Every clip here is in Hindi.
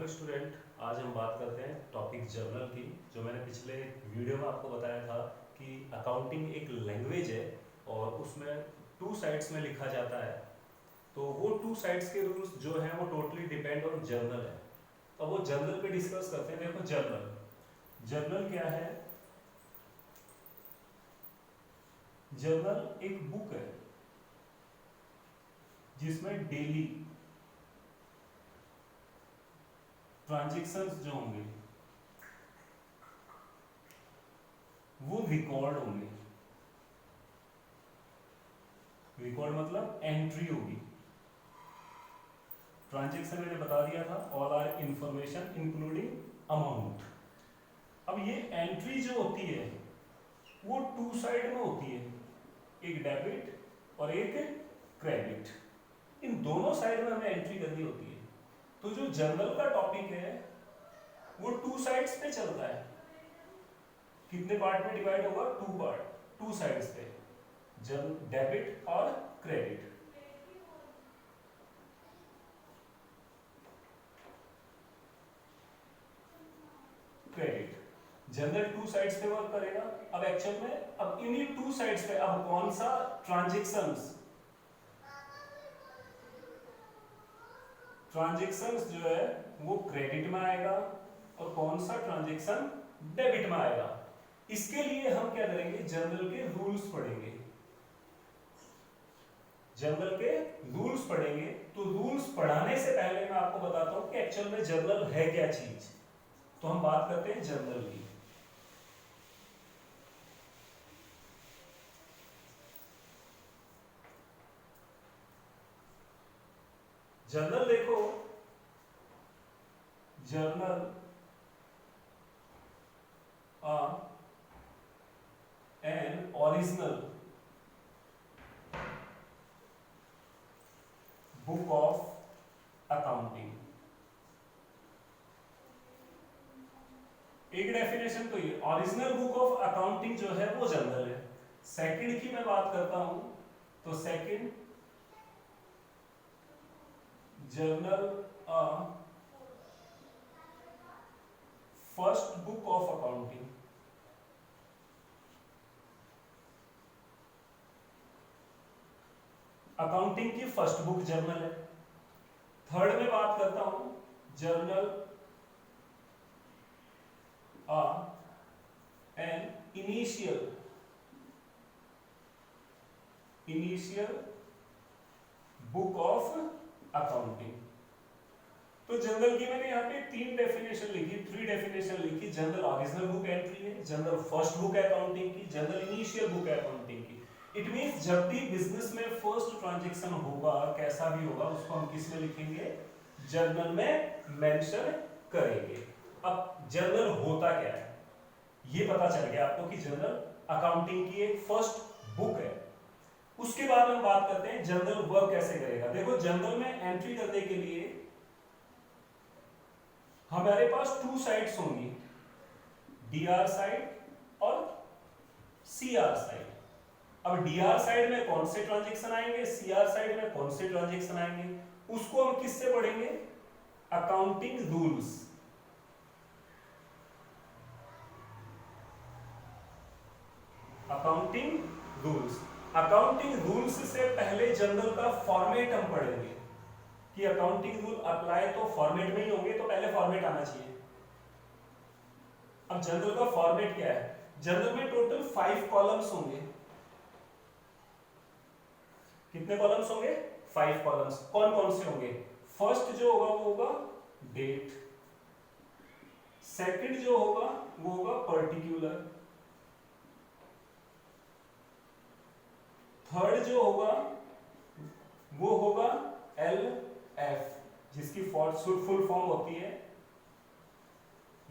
स्टूडेंट, आज हम बात करते हैं टॉपिक जर्नल की। जो मैंने पिछले वीडियो में आपको बताया था कि अकाउंटिंग एक लैंग्वेज है और उसमें टू साइड्स में लिखा जाता है। तो वो टू साइड्स के रूल्स जो हैं वो टोटली डिपेंड ऑन जर्नल है। तो वो जर्नल पे डिस्कस करते हैं। देखो जर्नल जर्नल क्या है। जर्नल एक बुक है जिसमें डेली ट्रांजेक्शन्स जो होंगे वो रिकॉर्ड होंगे। रिकॉर्ड मतलब एंट्री होगी। ट्रांजेक्शन मैंने बता दिया था, all our information including amount. अब ये एंट्री जो होती है वो टू साइड में होती है, एक डेबिट और एक क्रेडिट। इन दोनों साइड में हमें एंट्री करनी होती है। तो जो जर्नल का टॉपिक है वो टू साइड्स पे चलता है। कितने पार्ट में डिवाइड होगा? टू पार्ट, टू साइड्स पे, डेबिट और credit. Credit general two sides पे वर्क करेगा। अब एक्चुअल में अब इन्हीं टू साइड्स पे अब कौन सा ट्रांजेक्शंस जो है वो क्रेडिट में आएगा और कौन सा ट्रांजेक्शन डेबिट में आएगा। इसके लिए हम क्या करेंगे? जर्नल के रूल्स पढ़ेंगे। जर्नल के रूल्स पढ़ेंगे। तो रूल्स पढ़ाने से पहले मैं आपको बताता हूं कि एक्चुअल में जर्नल है क्या चीज। तो हम बात करते हैं जर्नल की। जर्नल देखो, journal an original book of accounting. एक डेफिनेशन तो ये ओरिजिनल बुक ऑफ अकाउंटिंग जो है वो जर्नल है। सेकंड की मैं बात करता हूं तो second journal first book of accounting. Accounting की फर्स्ट बुक जर्नल है। थर्ड में बात करता हूं journal an initial book of accounting. तो जनरल की मैंने यहाँ पे तीन डेफिनेशन लिखी, थ्री डेफिनेशन लिखी। जनरल ओरिजिनल बुक एंट्री है, जनरल फर्स्ट बुक है अकाउंटिंग की, जनरल इनिशियल बुक है अकाउंटिंग की। इट मींस जब भी बिजनेस में फर्स्ट ट्रांजैक्शन होगा, कैसा भी होगा, उसको हम किस में लिखेंगे? जर्नल में मेंशन करेंगे। अब जर्नल होता क्या है ये पता चल गया आपको कि जर्नल अकाउंटिंग की एक फर्स्ट बुक है। उसके बाद हम बात करते हैं जर्नल वर्क कैसे करेगा। देखो जर्नल में एंट्री करने के लिए हमारे पास टू साइड्स होंगी, डीआर साइड और सीआर साइड। अब डीआर साइड में कौन से ट्रांजैक्शन आएंगे, सीआर साइड में कौन से ट्रांजैक्शन आएंगे, उसको हम किससे पढ़ेंगे? Accounting rules. Accounting rules. Accounting rules से पहले जर्नल का फॉर्मेट हम पढ़ेंगे कि अकाउंटिंग रूल अप्लाई तो फॉर्मेट में ही होंगे, तो पहले फॉर्मेट आना चाहिए। अब जर्नल का फॉर्मेट क्या है? जर्नल में टोटल 5 कॉलम्स होंगे। कितने कॉलम्स होंगे? 5 कॉलम्स। कौन कौन से होंगे? फर्स्ट जो होगा वो होगा डेट, सेकंड जो होगा वो होगा पर्टिकुलर, थर्ड जो होगा वो होगा एल एफ, जिसकी फुल फॉर्म होती है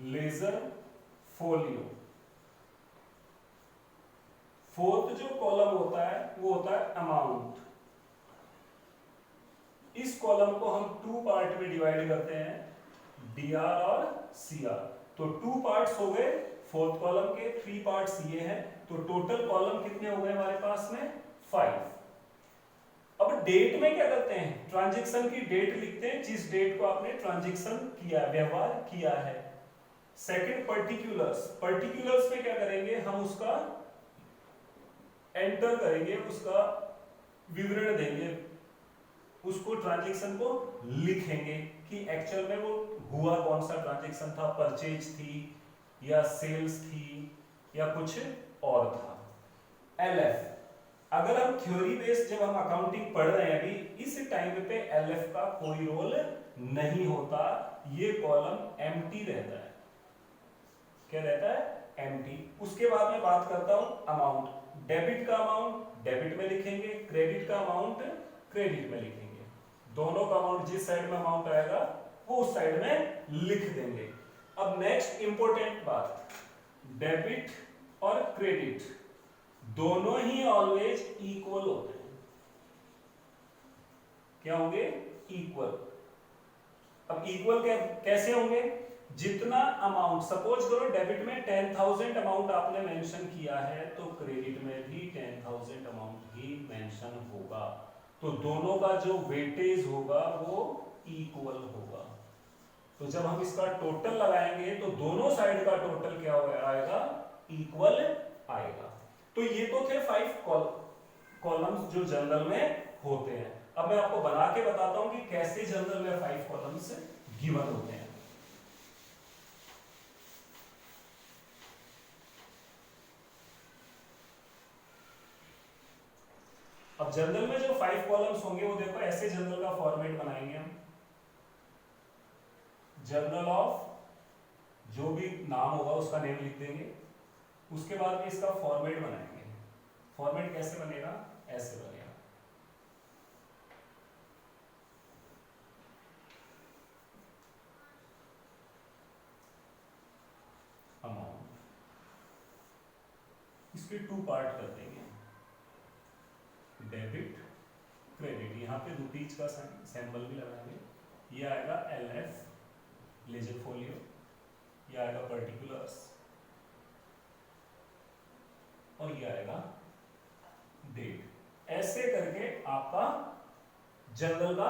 लेजर फोलियो। फोर्थ जो कॉलम होता है वो होता है अमाउंट। इस कॉलम को हम टू पार्ट में डिवाइड करते हैं, डीआर और सीआर। तो टू पार्ट्स हो गए फोर्थ कॉलम के, 3 पार्ट्स ये हैं। तो टोटल कॉलम कितने हो गए हमारे पास में? 5। अब डेट में क्या करते हैं, ट्रांजैक्शन की डेट लिखते हैं, जिस डेट को आपने ट्रांजैक्शन किया, व्यवहार किया है। सेकंड पर्टिकुलर्स, पर्टिकुलर्स में क्या करेंगे, हम उसका एंटर करेंगे, उसका विवरण देंगे, उसको ट्रांजैक्शन को लिखेंगे कि एक्चुअल में वो हुआ कौन सा ट्रांजैक्शन था, परचेज थी या सेल्स थी या कुछ और था। एलएफ, अगर हम थ्योरी बेस्ड जब हम अकाउंटिंग पढ़ रहे हैं अभी इस टाइम पे एलएफ का कोई रोल नहीं होता, ये कॉलम एम्प्टी रहता है। क्या रहता है, एम्प्टी। उसके बाद मैं बात करता हूं अमाउंट, डेबिट का अमाउंट डेबिट में लिखेंगे, क्रेडिट का अमाउंट क्रेडिट में लिखेंगे, दोनों का अमाउंट जिस साइड में अमाउंट आएगा वो उस साइड में लिख देंगे। अब नेक्स्ट इंपॉर्टेंट बात, डेबिट और क्रेडिट दोनों ही ऑलवेज इक्वल होते हैं। क्या होंगे, इक्वल। अब इक्वल कैसे होंगे, जितना अमाउंट, सपोज करो डेबिट में 10,000 अमाउंट आपने मेंशन किया है तो क्रेडिट में भी 10,000 अमाउंट ही मेंशन होगा, तो दोनों का जो वेटेज होगा वो इक्वल होगा। तो जब हम इसका टोटल लगाएंगे तो दोनों साइड का टोटल क्या आएगा, इक्वल आएगा। तो ये तो थे 5 कॉलम्स जो जनरल में होते हैं। अब मैं आपको बना के बताता हूं कि कैसे जनरल में 5 कॉलम्स गिवन होते हैं। अब जनरल में जो 5 कॉलम्स होंगे वो देखो ऐसे जनरल का फॉर्मेट बनाएंगे हम। जर्नल ऑफ, जो भी नाम होगा उसका नेम लिख देंगे, उसके बाद में इसका फॉर्मेट बनाएंगे। फॉर्मेट कैसे बनेगा, ऐसे बनेगा। अमाउंट, इसके 2 पार्ट कर देंगे, डेबिट क्रेडिट, यहाँ पे रुपीज का सैंपल भी लगाएंगे। ये आएगा एलएफ लेजर फोलियो, ये आएगा पर्टिकुलर्स और ये आएगा डेट। ऐसे करके आपका जनरल का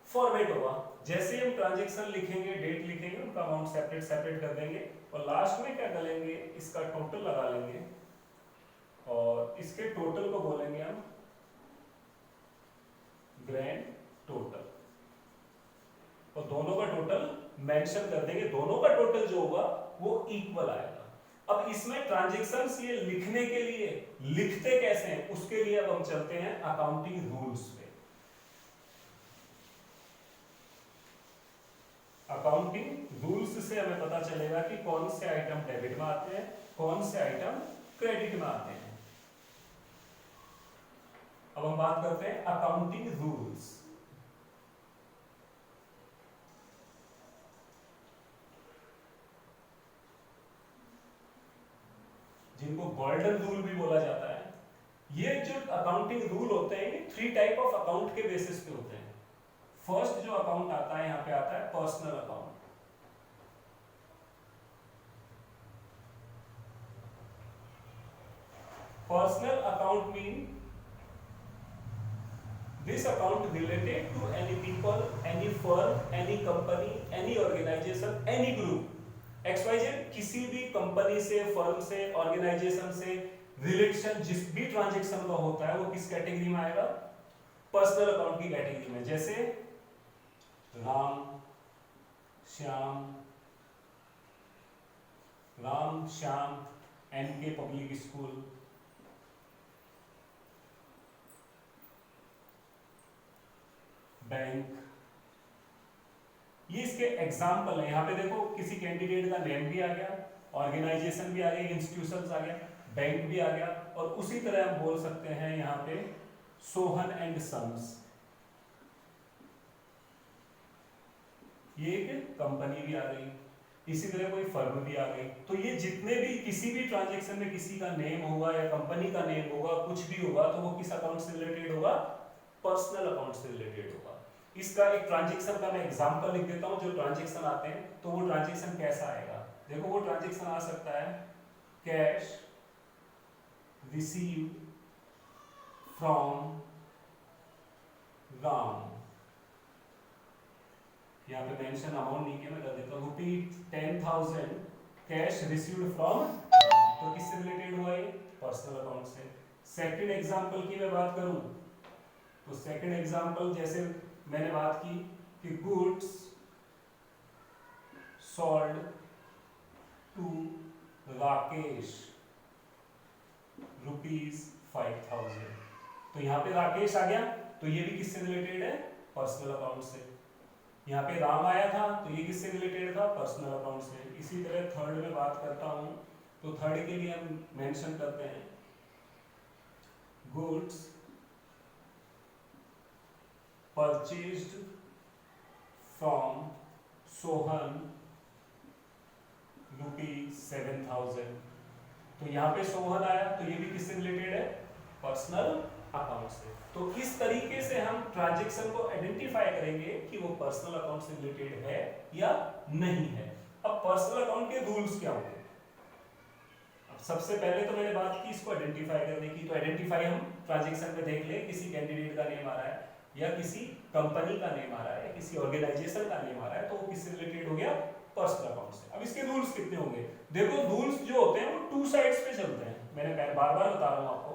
फॉर्मेट होगा। जैसे हम ट्रांजैक्शन लिखेंगे, डेट लिखेंगे, उनका अमाउंट सेपरेट सेपरेट कर देंगे और लास्ट में क्या करेंगे, इसका टोटल लगा लेंगे और इसके टोटल को बोलेंगे हम ग्रैंड टोटल और दोनों का टोटल मेंशन कर देंगे, दोनों का टोटल जो होगा वो इक्वल आएगा। अब इसमें ट्रांजैक्शंस ये लिखने के लिए लिखते कैसे हैं, उसके लिए अब हम चलते हैं अकाउंटिंग रूल्स पे। अकाउंटिंग रूल्स से हमें पता चलेगा कि कौन से आइटम डेबिट में आते हैं, कौन से आइटम क्रेडिट में आते हैं। अब हम बात करते हैं अकाउंटिंग रूल्स। जिनको गोल्डन रूल भी बोला जाता है। ये जो अकाउंटिंग रूल होते हैं, ये 3 टाइप ऑफ अकाउंट के बेसिस पे होते हैं। फर्स्ट जो अकाउंट आता है, यहां पे आता है personal account. Personal account mean this account related to any people, any firm, any company, any organization, any group XYZ, किसी भी कंपनी से, फर्म से, ऑर्गेनाइजेशन से रिलेशन जिस भी ट्रांजैक्शन का होता है वो किस कैटेगरी में आएगा, पर्सनल अकाउंट की कैटेगरी में। जैसे Ram Shyam NK public school, bank, ये इसके एग्जाम्पल है। यहाँ पे देखो किसी कैंडिडेट का नेम भी आ गया, ऑर्गेनाइजेशन भी आ गया, इंस्टीट्यूशंस आ गया, बैंक भी आ गया और उसी तरह हम बोल सकते हैं यहाँ पे सोहन एंड सन्स, ये एक कंपनी भी आ गई, इसी तरह कोई फर्म भी आ गई। तो ये जितने भी किसी भी ट्रांजैक्शन में किसी का नेम होगा या कंपनी का नेम होगा, कुछ भी होगा, तो वो किस अकाउंट से रिलेटेड होगा, पर्सनल अकाउंट से रिलेटेड होगा। इसका एक ट्रांजैक्शन का मैं एग्जांपल लिख देता हूं। जो ट्रांजैक्शन आते हैं तो वो ट्रांजैक्शन कैसा आएगा, देखो वो ट्रांजैक्शन आ सकता है कैश रिसीव फ्रॉम राम, यहाँ पे मेंशन अमाउंट नहीं किया, मैं कर देता हूँ, ₹10,000 कैश रिसीव्ड फ्रॉम, तो किससे रिलेटेड हुआ ये? पर्सनल अकाउंट से। सेकंड एग्जांपल की मैं बात करूं तो सेकंड एग्जांपल जैसे मैंने बात की कि गुड्स सोल्ड टू राकेश ₹5,000, तो यहाँ पे राकेश आ गया, तो ये भी किससे रिलेटेड है? पर्सनल अकाउंट से। यहाँ पे राम आया था, तो ये किससे रिलेटेड था? पर्सनल अकाउंट से। इसी तरह थर्ड में बात करता हूं, तो थर्ड के लिए हम मेंशन करते हैं गुड्स परचेज्ड फ्रॉम सोहन ₹7,000, तो यहाँ पे सोहन आया, तो ये भी किससे रिलेटेड है? पर्सनल अकाउंट से। तो इस तरीके से हम ट्रांजैक्शन को आइडेंटिफाई करेंगे कि वो पर्सनल अकाउंट से रिलेटेड है या नहीं है। अब पर्सनल अकाउंट के रूल्स क्या होंगे? अब सबसे पहले तो मैंने बात की इसको आइडेंटिफाई करने की, तो आइडेंटिफाई हम ट्रांजैक्शन में देख ले, किसी कैंडिडेट का नेम आ रहा है या किसी कंपनी का नेम आ रहा है या किसी ऑर्गेनाइजेशन का नेम आ रहा है, तो वो किससे रिलेटेड हो गया? पर्सनल अकाउंट से। अब इसके रूल्स कितने होंगे? देखो रूल्स जो होते हैं वो टू साइड्स पे चलते हैं, मैंने बार बार बता रहा हूं आपको,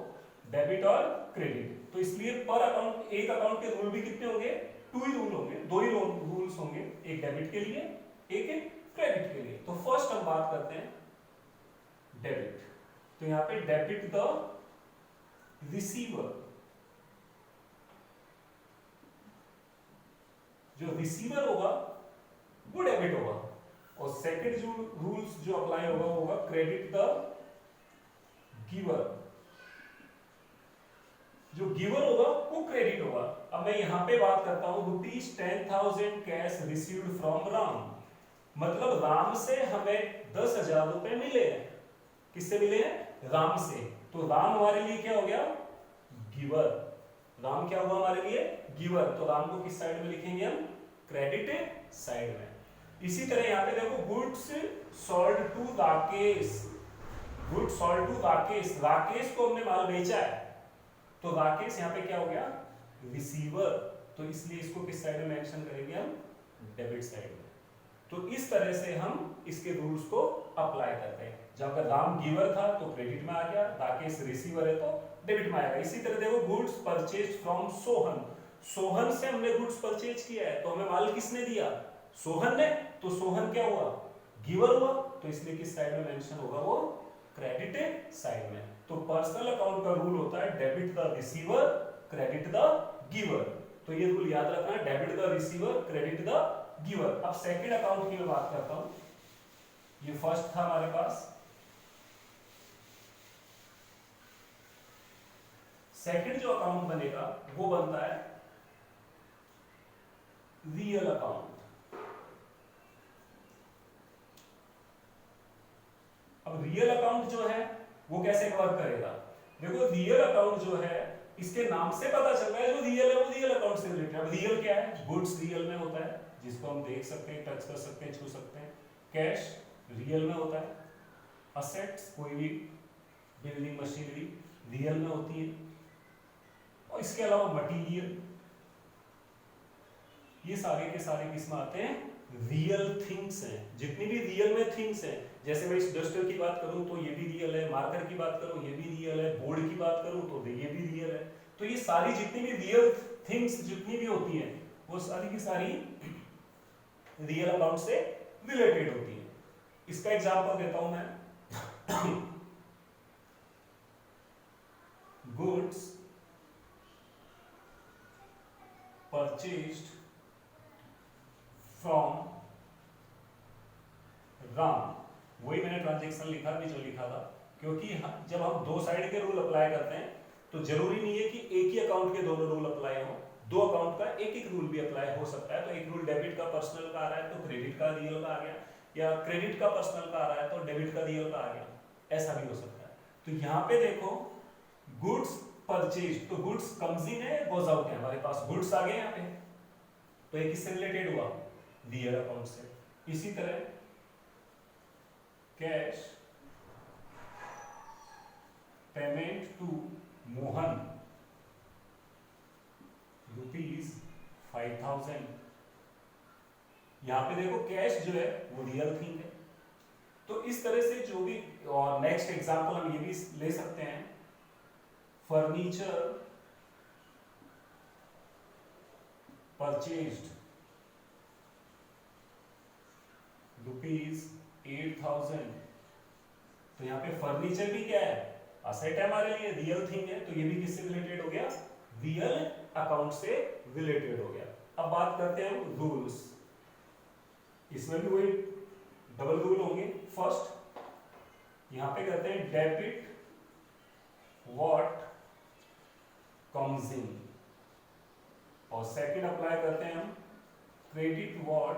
डेबिट और क्रेडिट। तो इसलिए पर अकाउंट, एक अकाउंट के रूल भी कितने होंगे? टू ही रूल होंगे, दो ही रूल्स होंगे, एक डेबिट के लिए, एक क्रेडिट के लिए। तो फर्स्ट हम बात करते हैं डेबिट। तो यहां पे डेबिट द रिसीवर, जो रिसीवर होगा वो डेबिट होगा, और सेकंड जो रूल्स जो अप्लाई होगा वो होगा क्रेडिट द गिवर, जो गिवर होगा वो क्रेडिट होगा। अब मैं यहां पे बात करता हूं ₹10,000 कैश रिसीव्ड फ्रॉम राम, मतलब राम से हमें 10,000 रुपए मिले हैं। किससे मिले हैं? राम से। तो राम हमारे लिए क्या हो गया? गिवर। राम क्या हुआ हमारे लिए? गिवर। तो राम को किस साइड में लिखेंगे हम? क्रेडिट साइड में। इसी तरह यहाँ पे देखो goods sold to Rakesh, goods sold to Rakesh, Rakesh को हमने माल बेचा है, तो राकेश यहाँ पे क्या हो गया? रिसीवर। तो इसलिए इसको किस साइड में मेंशन करेंगे हम? डेबिट साइड में। तो इस तरह से हम इसके रूल्स को अप्लाई करते हैं। जब अगर राम गिवर था तो क्रेडिट में आ गया, राकेश रिसीवर है तो डेबिट में आएगा। इसी तरह देखो goods purchase from Sohan, Sohan से हमने गुड्स परचेज किया है, तो हमें माल किसने दिया? सोहन ने। तो सोहन क्या हुआ? गिवर हुआ, तो इसलिए किस साइड में मेंशन होगा? वो क्रेडिट साइड में। तो पर्सनल अकाउंट का रूल होता है debit the receiver, credit the giver. तो ये रूल याद रखना है, debit the receiver, credit the giver. अब सेकंड अकाउंट की मैं बात करता हूं, ये फर्स्ट था हमारे पास, सेकंड जो अकाउंट बनेगा वो बनता है रियल अकाउंट। अब रियल अकाउंट जो है वो कैसे वर्क करेगा? देखो रियल अकाउंट जो है इसके नाम से पता चल रहा है जो रियल है वो रियल अकाउंट से रिलेटेड है। अब रियल क्या है? गुड्स रियल में होता है जिसको हम देख सकते हैं, टच कर सकते हैं, छू सकते हैं। कैश रियल में होता है। असेट्स कोई भी बिल्डिंग मशीनरी रियल में होती है। और इसके अलावा मटीरियल, ये सारे के सारे किस में आते हैं? रियल थिंग्स हैं। जितनी भी रियल में थिंग्स हैं, जैसे मैं इस डस्टर की बात करूं तो ये भी रियल है, मार्कर की बात करूं ये भी रियल है, बोर्ड की बात करूं तो ये भी रियल है। तो ये सारी जितनी भी रियल थिंग्स जितनी भी होती हैं वो सारी की सारी रियल अकाउंट से रिलेटेड होती है। इसका एग्जांपल देता हूं मैं। गुड्स परचेज्ड फ्रॉम राम, वही मैंने ट्रांजैक्शन लिखा भी जो लिखा था, क्योंकि जब हम दो साइड के रूल अप्लाई करते हैं तो जरूरी नहीं है कि एक ही अकाउंट के दोनों रूल अप्लाई हो, दो अकाउंट का एक एक रूल भी अप्लाई हो सकता है। तो एक रूल डेबिट का पर्सनल का आ रहा है तो क्रेडिट का रियल का आ गया, या क्रेडिट का पर्सनल का आ रहा है तो डेबिट का रियल का आ गया, ऐसा भी हो सकता है। तो यहाँ पे देखो गुड्स परचेज, तो गुड्स कम्स इन है, गोज आउट है, हमारे पास गुड्स आ गए यहाँ पे, तो ये किससे रिलेटेड हुआ? रियल अकाउंट से। इसी तरह कैश पेमेंट टू मोहन ₹5,000। यहाँ पे देखो कैश जो है वो रियल थिंग है। तो इस तरह से जो भी, और नेक्स्ट एग्जांपल हम ये भी ले सकते हैं, फर्नीचर परचेज्ड ₹8,000। तो यहाँ पे फर्नीचर भी क्या है, असेट है हमारे लिए, रियल थिंग है, तो ये भी किससे रिलेटेड हो गया, रियल अकाउंट से रिलेटेड हो गया। अब बात करते हैं हम रूल्स। इसमें भी वही डबल रूल होंगे। फर्स्ट यहां पे कहते हैं डेबिट व्हाट कम्स इन, और सेकंड अप्लाई करते हैं हम क्रेडिट व्हाट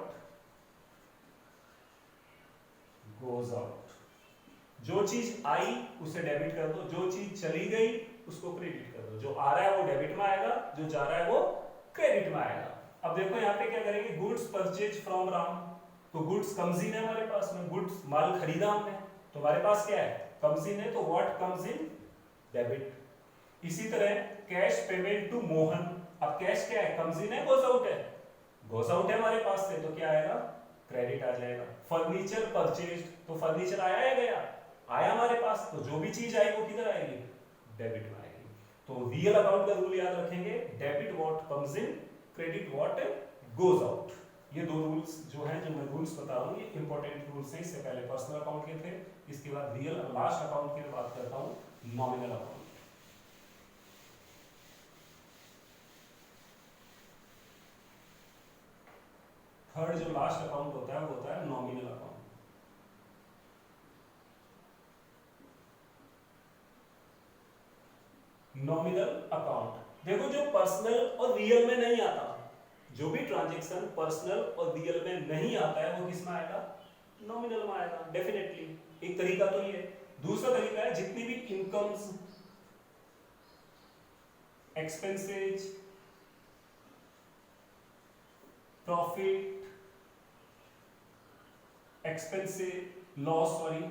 गोज आउट। जो चीज आई उसे डेबिट कर दो, जो चीज चली गई उसको क्रेडिट कर दो। जो आ रहा है वो डेबिट में आएगा, जो जा रहा है वो क्रेडिट में आएगा। अब देखो यहाँ पे क्या करेंगे, गुड्स परचेज फ्रॉम राम, तो गुड्स कम्स इन है हमारे पास में, गुड्स माल खरीदा हमने, तो हमारे पास क्या है, कम्स इन है, तो व्हाट कम्स इन, डेबिट। इसी तरह कैश पेमेंट टू मोहन, अब कैश क्या है, कम्स इन है, गोज आउट है, गोज आउट है हमारे पास से, तो क्या आएगा, क्रेडिट आ जाएगा। फर्नीचर परचेज, तो फर्नीचर आया है गया, आया हमारे पास, तो जो भी चीज आई वो किधर आएगी, डेबिट में आएगी। तो रियल अकाउंट का रूल याद रखेंगे, debit what comes in, credit what goes out. ये दो रूल्स जो हैं, जो मैं रूल्स बता रहा हूँ, ये इंपॉर्टेंट रूल्स हैं। इससे पहले पर्सनल अकाउंट के थे, इसके बाद रियल, लास्ट अकाउंट की बात करता हूँ, नॉमिनल अकाउंट। थर्ड जो लास्ट अकाउंट होता है वो होता है नॉमिनल अकाउंट। नॉमिनल अकाउंट देखो, जो पर्सनल और रियल में नहीं आता, जो भी ट्रांजैक्शन पर्सनल और रियल में नहीं आता है वो किस में आएगा, नॉमिनल में आएगा डेफिनेटली। एक तरीका तो ये। दूसरा तरीका है, जितनी भी incomes, expenses, profit, expenses, loss, sorry,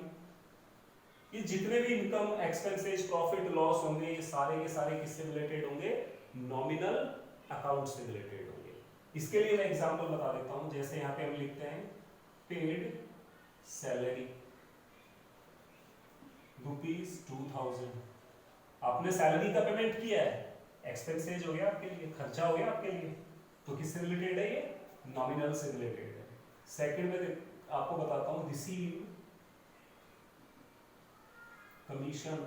ये जितने भी इनकम, एक्सपेंसेज, प्रॉफिट, लॉस होंगे, ये सारे के सारे किससे रिलेटेड होंगे, नॉमिनल अकाउंट से रिलेटेड होंगे। इसके लिए मैं एग्जांपल बता देता हूं। जैसे यहां पे हम लिखते हैं पेड सैलरी ₹2,000, आपने सैलरी का पेमेंट किया है, एक्सपेंसेज हो गया आपके लिए, खर्चा हो गया आपके लिए, तो किससे रिलेटेड है, ये नॉमिनल से रिलेटेड है। सेकंड में आपको बताता हूं, रिसीव कमीशन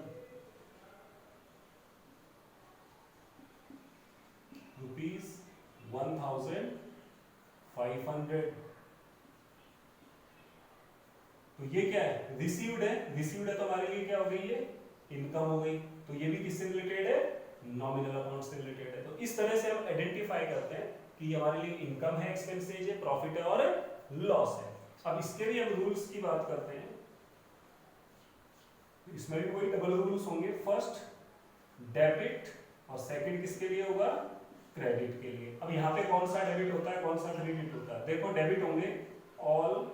₹1,500, तो ये क्या है, रिसीव्ड है, रिसीव्ड है तो हमारे लिए क्या हो गई, ये इनकम हो गई, तो ये भी किससे रिलेटेड है, नॉमिनल अकाउंट से रिलेटेड है। तो इस तरह से हम आइडेंटिफाई करते हैं कि ये हमारे लिए इनकम है, एक्सपेंसेज है, प्रॉफिट है और लॉस है। अब इसके भी हम रूल्स की बात करते हैं, इसमें भी वही डबल रूल्स होंगे। फर्स्ट डेबिट, और सेकंड किसके लिए होगा, क्रेडिट के लिए। अब यहाँ पे कौन सा डेबिट होता है, कौन सा क्रेडिट होता है, देखो डेबिट होंगे ऑल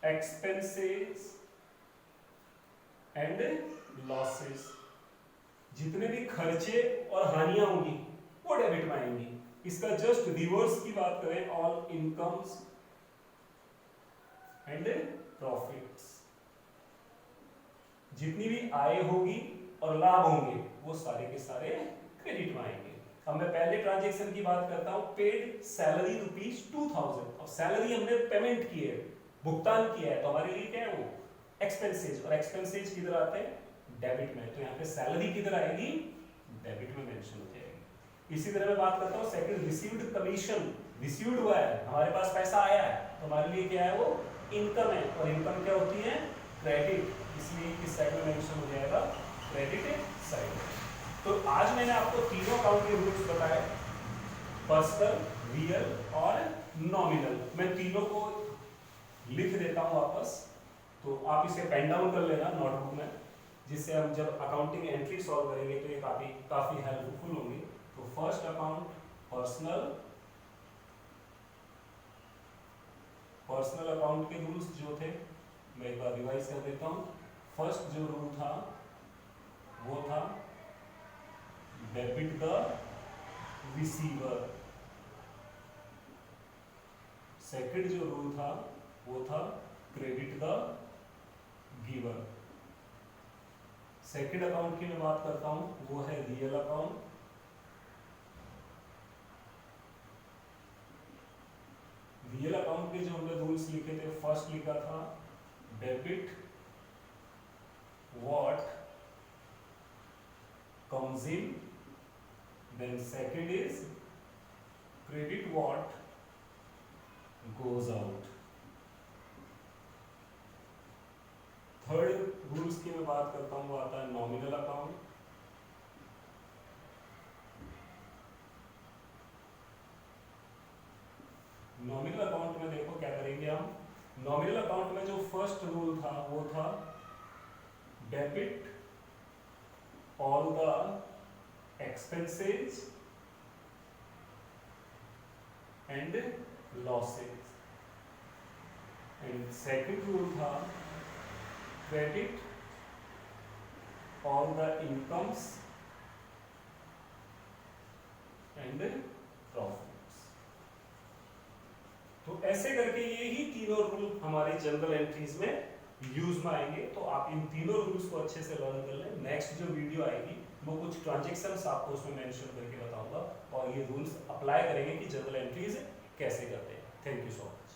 एक्सपेंसेस एंड लॉसेस, जितने भी खर्चे और हानियां होंगी वो डेबिट में आएंगी। इसका जस्ट रिवर्स की बात करें, ऑल इनकम्स एंड प्रॉफिट्स, जितनी भी आय होगी और लाभ होंगे वो सारे के सारे क्रेडिट में आएंगे। अब मैं पहले ट्रांजैक्शन की बात करता हूं, पेड सैलरी ₹2,000। अब सैलरी हमने पेमेंट की है, भुगतान किया है, तो हमारे लिए क्या है वो एक्सपेंसेज, और एक्सपेंसेज किधर आते हैं, डेबिट में, तो यहाँ पे सैलरी किधर आएगी, डेबिट में मेंशन हो जाएगी। इसी तरह मैं बात करता हूँ सेकंड, रिसीव्ड कमीशन, रिसीव्ड हुआ है, हमारे पास पैसा आया है, तो हमारे लिए क्या है वो इनकम है, और इनकम क्या होती है, क्रेडिट, इसलिए किस साइड में मेंशन हो जाएगा, क्रेडिट साइड। तो आज मैंने आपको तीनों अकाउंट के रूल्स बताए, पर्सनल, रियल और नॉमिनल। मैं तीनों को लिख देता हूं वापस, तो आप इसे पेन डाउन कर लेना नोटबुक में, जिससे हम जब अकाउंटिंग एंट्री सॉल्व करेंगे तो ये काफी हेल्पफुल होंगे। तो फर्स्ट अकाउंट पर्सनल अकाउंट के रूल्स जो थे मैं एक बार रिवाइज कर देता हूं। फर्स्ट जो रूल था वो था डेबिट द रिसीवर। सेकंड जो रूल था वो था credit the giver. Second account की मैं बात करता हूं, वो है रियल अकाउंट। रियल अकाउंट के जो हमने रूल्स लिखे थे, फर्स्ट लिखा था debit what comes in, then second is credit what goes out। Third rules की मैं बात करता हूं, वो आता है नॉमिनल अकाउंट। नॉमिनल अकाउंट में देखो क्या करेंगे हम, नॉमिनल अकाउंट में जो फर्स्ट रूल था वो था debit all the expenses and losses, and second rule था credit all the incomes and profits। तो ऐसे करके ये ही तीनों रूल हमारे जनरल एंट्रीज में यूज में आएंगे। तो आप इन तीनों रूल्स को अच्छे से लर्न कर लें। नेक्स्ट जो वीडियो आएगी वो कुछ ट्रांजैक्शंस आपको उसमें मेंशन करके बताऊंगा और ये रूल्स अप्लाई करेंगे कि जनरल एंट्रीज कैसे करते हैं। Thank you so much.